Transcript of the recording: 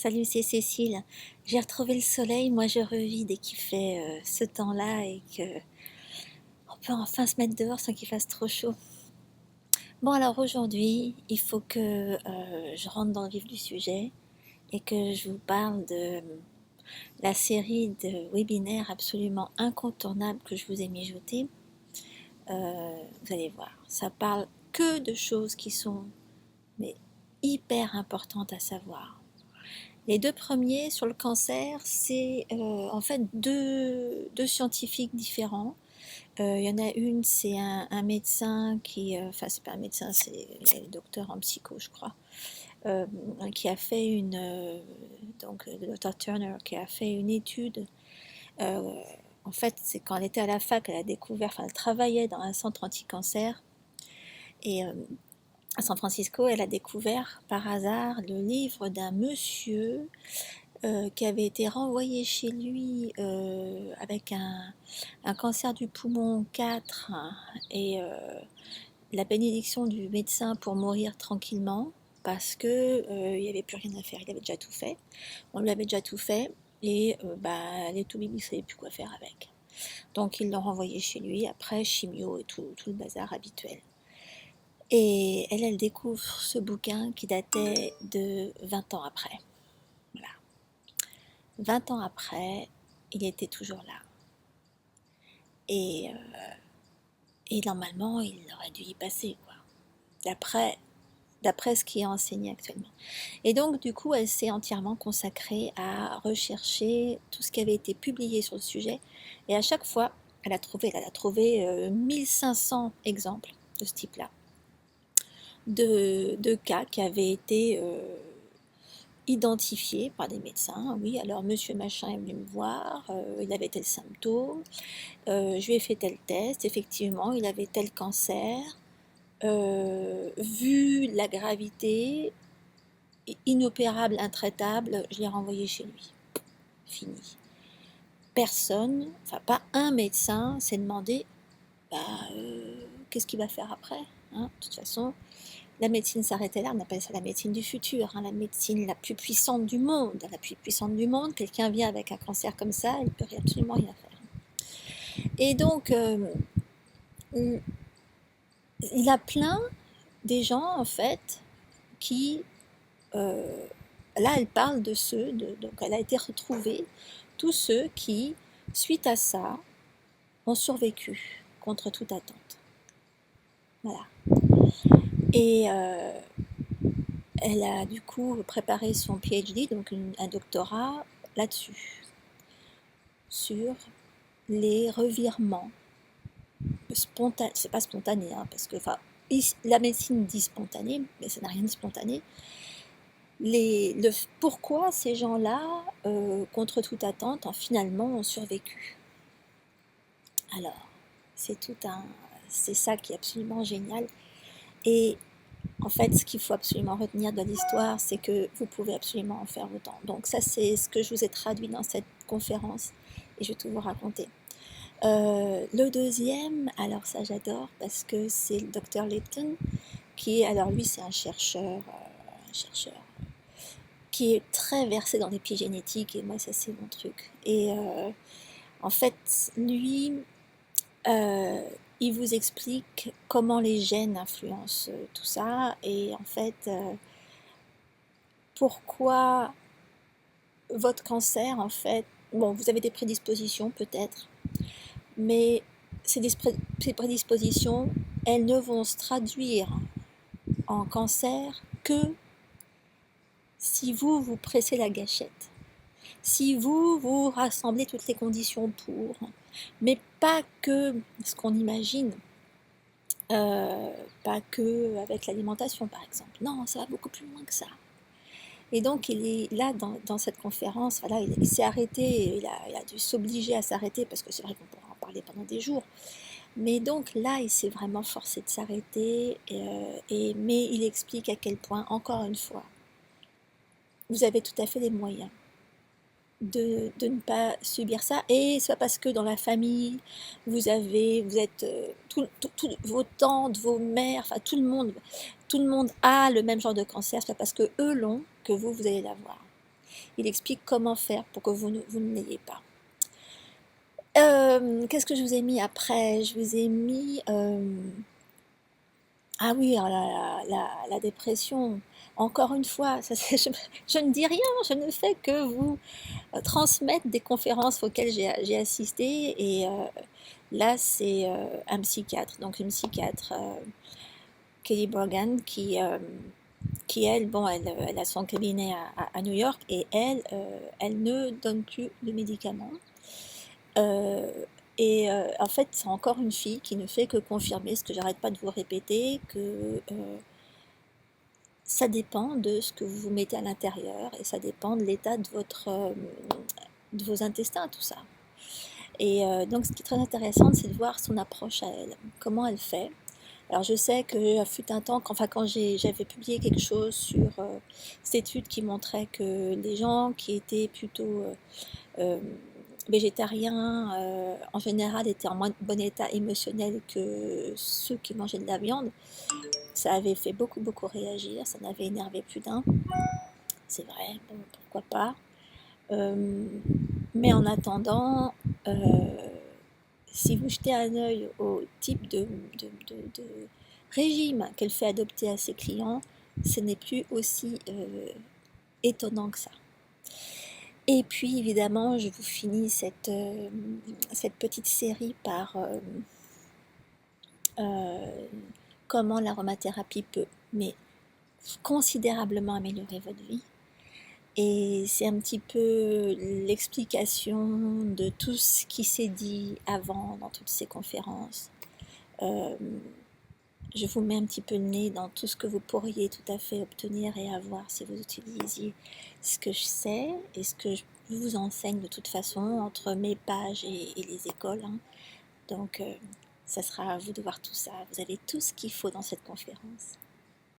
Salut, c'est Cécile. J'ai retrouvé le soleil, moi je revis dès qu'il fait ce temps-là et que on peut enfin se mettre dehors sans qu'il fasse trop chaud. Bon alors aujourd'hui, il faut que je rentre dans le vif du sujet et que je vous parle de la série de webinaires absolument incontournables que je vous ai mijotés. Vous allez voir, ça parle que de choses qui sont mais hyper importantes à savoir. Les deux premiers sur le cancer, c'est en fait deux scientifiques différents. Il y en a une, c'est un médecin qui, enfin c'est pas un médecin, c'est il est docteur en psycho, je crois, euh, qui a fait donc le docteur Turner, qui a fait une étude. euh, En fait, c'est quand elle était à la fac, elle a découvert, enfin elle travaillait dans un centre anti-cancer et à San Francisco, elle a découvert par hasard le livre d'un monsieur qui avait été renvoyé chez lui avec un cancer du poumon 4 hein, et la bénédiction du médecin pour mourir tranquillement parce que il n'y avait plus rien à faire, il avait déjà tout fait, on lui avait déjà tout fait et les toubibs ne savaient plus quoi faire avec. Donc ils l'ont renvoyé chez lui, après chimio et tout le bazar habituel. Et elle découvre ce bouquin qui datait de 20 ans après. Voilà. 20 ans après, il était toujours là. Et, et normalement, il aurait dû y passer, quoi. D'après, d'après ce qui est enseigné actuellement. Et donc, du coup, elle s'est entièrement consacrée à rechercher tout ce qui avait été publié sur le sujet. Et à chaque fois, elle a trouvé 1500 exemples de ce type-là, de cas qui avaient été identifié par des médecins. Oui, alors monsieur machin est venu me voir, il avait tel symptôme, je lui ai fait tel test, effectivement, il avait tel cancer. Vu la gravité, inopérable, intraitable, je l'ai renvoyé chez lui. Fini. Personne, enfin pas un médecin s'est demandé bah, qu'est-ce qu'il va faire après, hein. De toute façon, la médecine s'arrêtait là, on appelle ça la médecine du futur, hein, la médecine la plus puissante du monde. La plus puissante du monde, quelqu'un vient avec un cancer comme ça, il ne peut absolument rien faire. Et donc, il a plein des gens, en fait, qui... euh, là, elle parle de donc elle a été retrouvée, tous ceux qui, suite à ça, ont survécu contre toute attente. Voilà. Et elle a du coup préparé son PhD, donc un doctorat là-dessus, sur les revirements spontanés. C'est pas spontané, hein, parce que la médecine dit spontané, mais ça n'a rien de spontané. Pourquoi ces gens-là, contre toute attente, finalement ont survécu. Alors, c'est ça qui est absolument génial. Et en fait, ce qu'il faut absolument retenir de l'histoire, c'est que vous pouvez absolument en faire autant. Donc ça, c'est ce que je vous ai traduit dans cette conférence et je vais tout vous raconter. Le deuxième, alors ça j'adore parce que c'est le docteur Lipton alors lui c'est un chercheur qui est très versé dans l'épigénétique et moi ça c'est mon truc. Et en fait, lui, euh, il vous explique comment les gènes influencent tout ça et en fait pourquoi votre cancer en fait, bon vous avez des prédispositions peut-être, mais ces prédispositions elles ne vont se traduire en cancer que si vous pressez la gâchette, si vous rassemblez toutes les conditions pour, mais pas que ce qu'on imagine. Pas que avec l'alimentation par exemple. Non, ça va beaucoup plus loin que ça. Et donc il est là dans cette conférence, voilà, il s'est arrêté, il a dû s'obliger à s'arrêter parce que c'est vrai qu'on pourra en parler pendant des jours. Mais donc là, il s'est vraiment forcé de s'arrêter, mais il explique à quel point, encore une fois, vous avez tout à fait les moyens de ne pas subir ça. Et c'est pas parce que dans la famille, vous êtes vos tantes, vos mères, enfin tout le monde a le même genre de cancer, c'est pas parce que eux l'ont que vous allez l'avoir. Il explique comment faire pour que vous ne l'ayez pas. Qu'est-ce que je vous ai mis après? Je vous ai mis... ah oui, alors la dépression, encore une fois, je ne dis rien, je ne fais que vous transmettre des conférences auxquelles j'ai assisté. Et là, c'est un psychiatre, donc une psychiatre, Kelly Brogan, qui elle, bon, elle a son cabinet à New York, et elle ne donne plus de médicaments. Euh, en fait, c'est encore une fille qui ne fait que confirmer ce que j'arrête pas de vous répéter, que ça dépend de ce que vous mettez à l'intérieur, et ça dépend de l'état de vos intestins, tout ça. Et donc, ce qui est très intéressant, c'est de voir son approche à elle, comment elle fait. Alors, je sais que fut un temps, quand j'avais publié quelque chose sur cette étude qui montrait que les gens qui étaient plutôt euh, végétariens, en général, étaient en moins bon état émotionnel que ceux qui mangeaient de la viande. Ça avait fait beaucoup, beaucoup réagir, ça n'avait énervé plus d'un. C'est vrai, bon, pourquoi pas. Mais en attendant, si vous jetez un œil au type de régime qu'elle fait adopter à ses clients, ce n'est plus aussi étonnant que ça. Et puis évidemment, je vous finis cette petite série par comment l'aromathérapie peut mais considérablement améliorer votre vie. Et c'est un petit peu l'explication de tout ce qui s'est dit avant dans toutes ces conférences. Euh, je vous mets un petit peu le nez dans tout ce que vous pourriez tout à fait obtenir et avoir si vous utilisiez ce que je sais et ce que je vous enseigne de toute façon entre mes pages et les écoles. Hein. Donc, ça sera à vous de voir tout ça. Vous avez tout ce qu'il faut dans cette conférence.